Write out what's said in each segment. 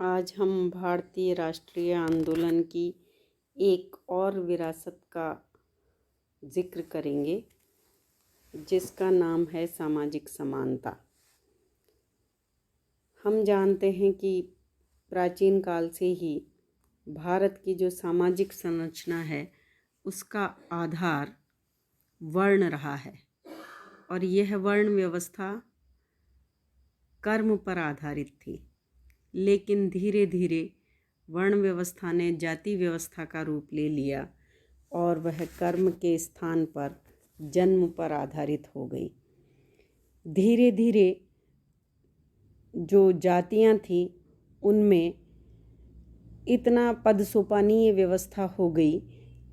आज हम भारतीय राष्ट्रीय आंदोलन की एक और विरासत का जिक्र करेंगे, जिसका नाम है सामाजिक समानता। हम जानते हैं कि प्राचीन काल से ही भारत की जो सामाजिक संरचना है उसका आधार वर्ण रहा है, और यह वर्ण व्यवस्था कर्म पर आधारित थी। लेकिन धीरे धीरे वर्ण व्यवस्था ने जाति व्यवस्था का रूप ले लिया और वह कर्म के स्थान पर जन्म पर आधारित हो गई। धीरे धीरे जो जातियां थीं उनमें इतना पदसोपानीय व्यवस्था हो गई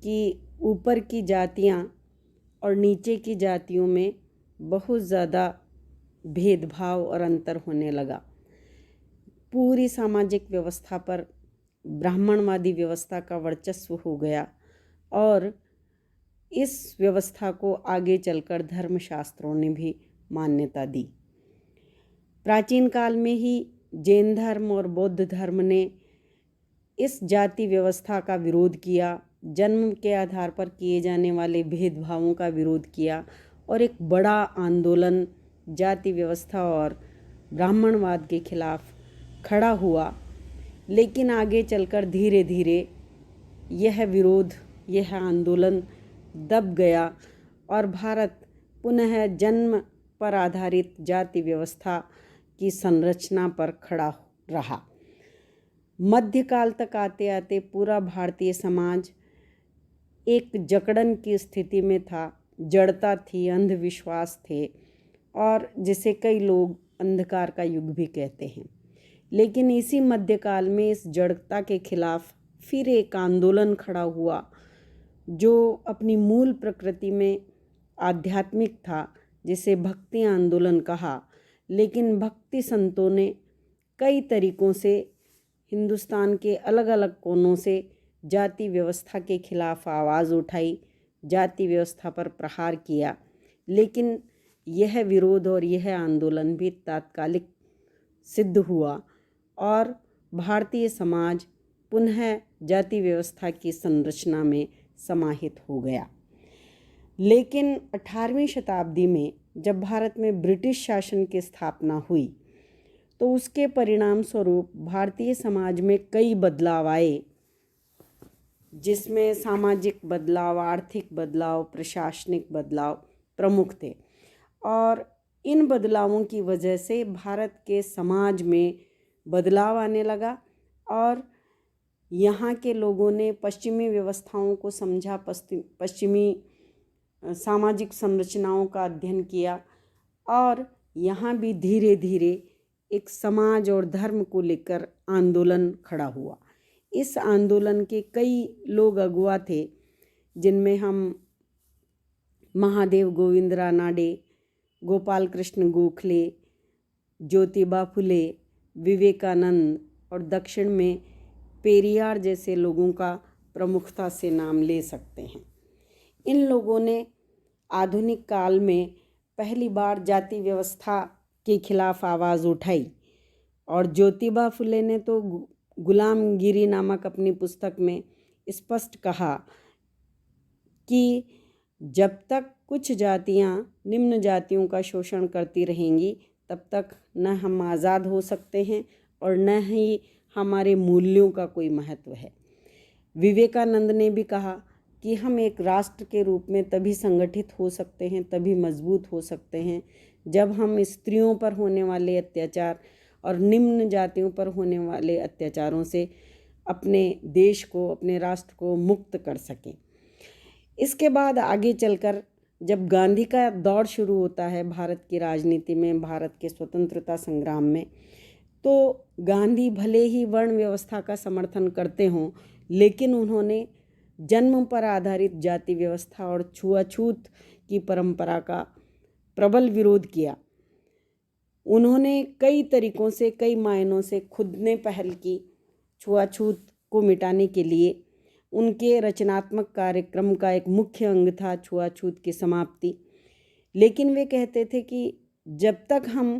कि ऊपर की जातियां और नीचे की जातियों में बहुत ज़्यादा भेदभाव और अंतर होने लगा। पूरी सामाजिक व्यवस्था पर ब्राह्मणवादी व्यवस्था का वर्चस्व हो गया और इस व्यवस्था को आगे चलकर धर्मशास्त्रों ने भी मान्यता दी। प्राचीन काल में ही जैन धर्म और बौद्ध धर्म ने इस जाति व्यवस्था का विरोध किया, जन्म के आधार पर किए जाने वाले भेदभावों का विरोध किया और एक बड़ा आंदोलन जाति व्यवस्था और ब्राह्मणवाद के खिलाफ खड़ा हुआ। लेकिन आगे चलकर धीरे धीरे यह विरोध, यह आंदोलन दब गया और भारत पुनः जन्म पर आधारित जाति व्यवस्था की संरचना पर खड़ा रहा। मध्यकाल तक आते आते पूरा भारतीय समाज एक जकड़न की स्थिति में था, जड़ता थी, अंधविश्वास थे और जिसे कई लोग अंधकार का युग भी कहते हैं। लेकिन इसी मध्यकाल में इस जड़ता के खिलाफ फिर एक आंदोलन खड़ा हुआ जो अपनी मूल प्रकृति में आध्यात्मिक था, जिसे भक्ति आंदोलन कहा। लेकिन भक्ति संतों ने कई तरीकों से हिंदुस्तान के अलग अलग कोनों से जाति व्यवस्था के खिलाफ आवाज़ उठाई, जाति व्यवस्था पर प्रहार किया। लेकिन यह विरोध और यह आंदोलन भी तात्कालिक सिद्ध हुआ और भारतीय समाज पुनः जाति व्यवस्था की संरचना में समाहित हो गया। लेकिन 18वीं शताब्दी में जब भारत में ब्रिटिश शासन की स्थापना हुई तो उसके परिणाम स्वरूप भारतीय समाज में कई बदलाव आए, जिसमें सामाजिक बदलाव, आर्थिक बदलाव, प्रशासनिक बदलाव प्रमुख थे। और इन बदलावों की वजह से भारत के समाज में बदलाव आने लगा और यहाँ के लोगों ने पश्चिमी व्यवस्थाओं को समझा, पश्चिमी सामाजिक संरचनाओं का अध्ययन किया और यहाँ भी धीरे धीरे एक समाज और धर्म को लेकर आंदोलन खड़ा हुआ। इस आंदोलन के कई लोग अगुवा थे, जिनमें हम महादेव गोविंद रानाडे, गोपाल कृष्ण गोखले, ज्योतिबा फुले, विवेकानंद और दक्षिण में पेरियार जैसे लोगों का प्रमुखता से नाम ले सकते हैं। इन लोगों ने आधुनिक काल में पहली बार जाति व्यवस्था के खिलाफ आवाज़ उठाई और ज्योतिबा फुले ने तो गुलामगिरी नामक अपनी पुस्तक में स्पष्ट कहा कि जब तक कुछ जातियां निम्न जातियों का शोषण करती रहेंगी तब तक न हम आज़ाद हो सकते हैं और न ही हमारे मूल्यों का कोई महत्व है। विवेकानंद ने भी कहा कि हम एक राष्ट्र के रूप में तभी संगठित हो सकते हैं, तभी मजबूत हो सकते हैं जब हम स्त्रियों पर होने वाले अत्याचार और निम्न जातियों पर होने वाले अत्याचारों से अपने देश को, अपने राष्ट्र को मुक्त कर सकें। इसके बाद आगे चलकर जब गांधी का दौर शुरू होता है भारत की राजनीति में, भारत के स्वतंत्रता संग्राम में, तो गांधी भले ही वर्ण व्यवस्था का समर्थन करते हों, लेकिन उन्होंने जन्म पर आधारित जाति व्यवस्था और छुआछूत की परंपरा का प्रबल विरोध किया। उन्होंने कई तरीकों से, कई मायनों से खुद ने पहल की छुआछूत को मिटाने के लिए। उनके रचनात्मक कार्यक्रम का एक मुख्य अंग था छुआछूत की समाप्ति। लेकिन वे कहते थे कि जब तक हम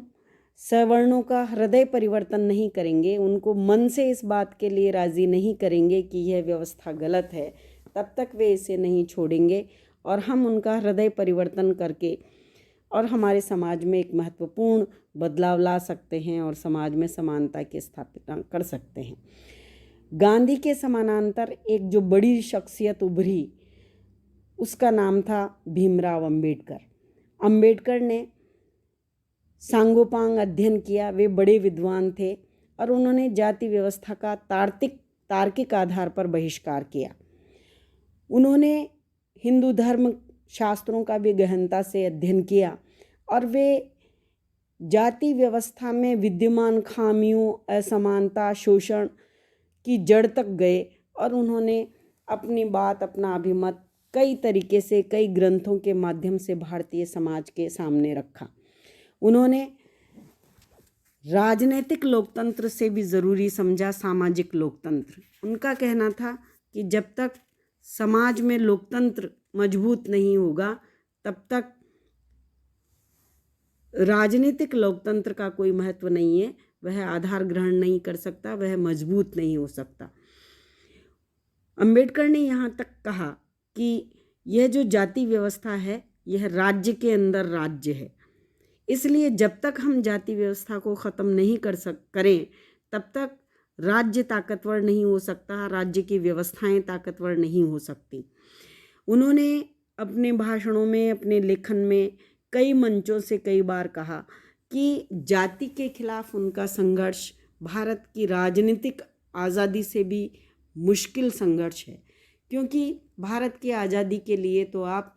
सवर्णों का हृदय परिवर्तन नहीं करेंगे, उनको मन से इस बात के लिए राज़ी नहीं करेंगे कि यह व्यवस्था गलत है, तब तक वे इसे नहीं छोड़ेंगे। और हम उनका हृदय परिवर्तन करके और हमारे समाज में एक महत्वपूर्ण बदलाव ला सकते हैं और समाज में समानता की स्थापना कर सकते हैं। गांधी के समानांतर एक जो बड़ी शख्सियत उभरी, उसका नाम था भीमराव अंबेडकर। अंबेडकर ने सांगोपांग अध्ययन किया, वे बड़े विद्वान थे और उन्होंने जाति व्यवस्था का तार्किक आधार पर बहिष्कार किया। उन्होंने हिंदू धर्म शास्त्रों का भी गहनता से अध्ययन किया और वे जाति व्यवस्था में विद्यमान खामियों, असमानता, शोषण की जड़ तक गए और उन्होंने अपनी बात, अपना अभिमत कई तरीके से, कई ग्रंथों के माध्यम से भारतीय समाज के सामने रखा। उन्होंने राजनीतिक लोकतंत्र से भी ज़रूरी समझा सामाजिक लोकतंत्र। उनका कहना था कि जब तक समाज में लोकतंत्र मजबूत नहीं होगा, तब तक राजनीतिक लोकतंत्र का कोई महत्व नहीं है, वह आधार ग्रहण नहीं कर सकता, वह मजबूत नहीं हो सकता। अंबेडकर ने यहाँ तक कहा कि यह जो जाति व्यवस्था है, यह राज्य के अंदर राज्य है, इसलिए जब तक हम जाति व्यवस्था को ख़त्म नहीं करें, तब तक राज्य ताकतवर नहीं हो सकता, राज्य की व्यवस्थाएं ताकतवर नहीं हो सकती। उन्होंने अपने भाषणों में, अपने लेखन में कई मंचों से कई बार कहा कि जाति के खिलाफ उनका संघर्ष भारत की राजनीतिक आज़ादी से भी मुश्किल संघर्ष है, क्योंकि भारत की आज़ादी के लिए तो आप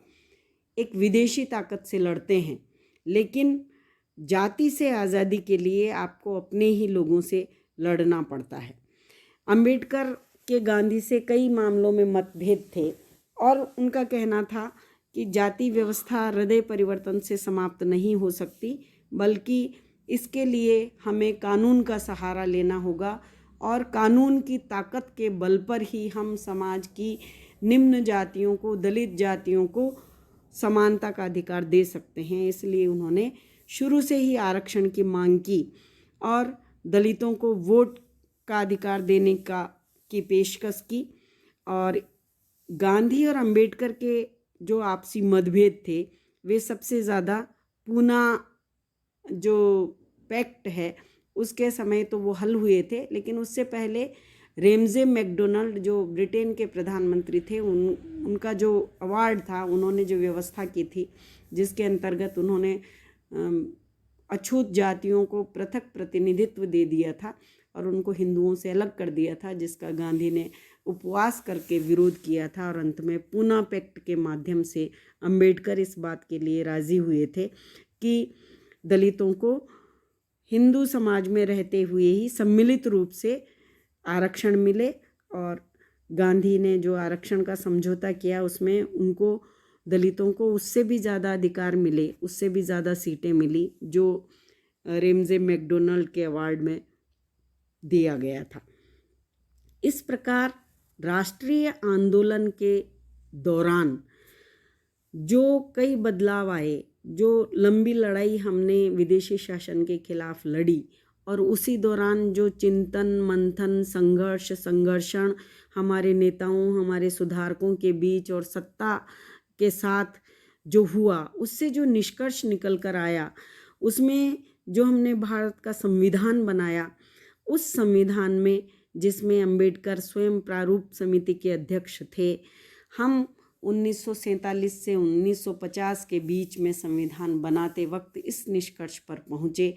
एक विदेशी ताकत से लड़ते हैं, लेकिन जाति से आज़ादी के लिए आपको अपने ही लोगों से लड़ना पड़ता है। अंबेडकर के गांधी से कई मामलों में मतभेद थे और उनका कहना था कि जाति व्यवस्था हृदय परिवर्तन से समाप्त नहीं हो सकती, बल्कि इसके लिए हमें कानून का सहारा लेना होगा और कानून की ताकत के बल पर ही हम समाज की निम्न जातियों को, दलित जातियों को समानता का अधिकार दे सकते हैं। इसलिए उन्होंने शुरू से ही आरक्षण की मांग की और दलितों को वोट का अधिकार देने की पेशकश की। और गांधी और अंबेडकर के जो आपसी मतभेद थे, वे सबसे ज़्यादा पूना जो पैक्ट है उसके समय तो वो हल हुए थे, लेकिन उससे पहले रेमजे मैकडोनल्ड जो ब्रिटेन के प्रधानमंत्री थे, उनका जो अवार्ड था, उन्होंने जो व्यवस्था की थी जिसके अंतर्गत उन्होंने अछूत जातियों को पृथक प्रतिनिधित्व दे दिया था और उनको हिंदुओं से अलग कर दिया था, जिसका गांधी ने उपवास करके विरोध किया था और अंत में पूना पैक्ट के माध्यम से अंबेडकर इस बात के लिए राज़ी हुए थे कि दलितों को हिंदू समाज में रहते हुए ही सम्मिलित रूप से आरक्षण मिले। और गांधी ने जो आरक्षण का समझौता किया उसमें उनको, दलितों को उससे भी ज़्यादा अधिकार मिले, उससे भी ज़्यादा सीटें मिली जो रेमजे मैकडोनल्ड के अवार्ड में दिया गया था। इस प्रकार राष्ट्रीय आंदोलन के दौरान जो कई बदलाव आए, जो लंबी लड़ाई हमने विदेशी शासन के खिलाफ लड़ी और उसी दौरान जो चिंतन, मंथन, संघर्षण हमारे नेताओं, हमारे सुधारकों के बीच और सत्ता के साथ जो हुआ, उससे जो निष्कर्ष निकल कर आया, उसमें जो हमने भारत का संविधान बनाया, उस संविधान में जिसमें अंबेडकर स्वयं प्रारूप समिति के अध्यक्ष थे, हम 1947 से 1950 के बीच में संविधान बनाते वक्त इस निष्कर्ष पर पहुँचे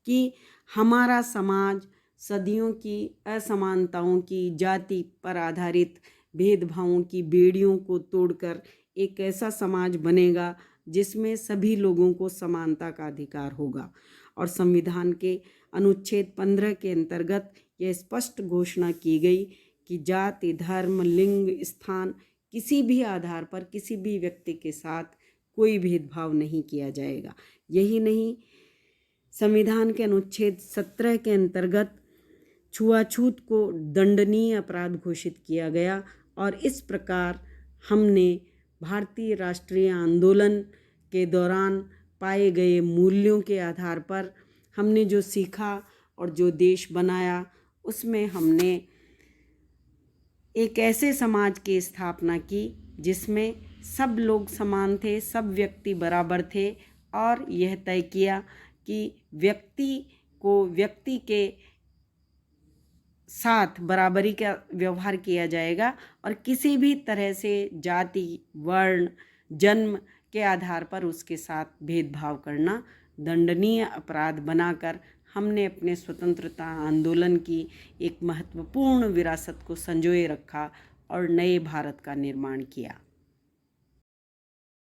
कि हमारा समाज सदियों की असमानताओं की, जाति पर आधारित भेदभावों की बेड़ियों को तोड़कर एक ऐसा समाज बनेगा जिसमें सभी लोगों को समानता का अधिकार होगा। और संविधान के अनुच्छेद 15 के अंतर्गत यह स्पष्ट घोषणा की गई कि जाति, धर्म, लिंग, स्थान, किसी भी आधार पर किसी भी व्यक्ति के साथ कोई भेदभाव नहीं किया जाएगा। यही नहीं, संविधान के अनुच्छेद 17 के अंतर्गत छुआछूत को दंडनीय अपराध घोषित किया गया। और इस प्रकार हमने भारतीय राष्ट्रीय आंदोलन के दौरान पाए गए मूल्यों के आधार पर हमने जो सीखा और जो देश बनाया, उसमें हमने एक ऐसे समाज की स्थापना की जिसमें सब लोग समान थे, सब व्यक्ति बराबर थे, और यह तय किया कि व्यक्ति के साथ बराबरी का व्यवहार किया जाएगा और किसी भी तरह से जाति, वर्ण, जन्म के आधार पर उसके साथ भेदभाव करना दंडनीय अपराध बनाकर हमने अपने स्वतंत्रता आंदोलन की एक महत्वपूर्ण विरासत को संजोए रखा और नए भारत का निर्माण किया।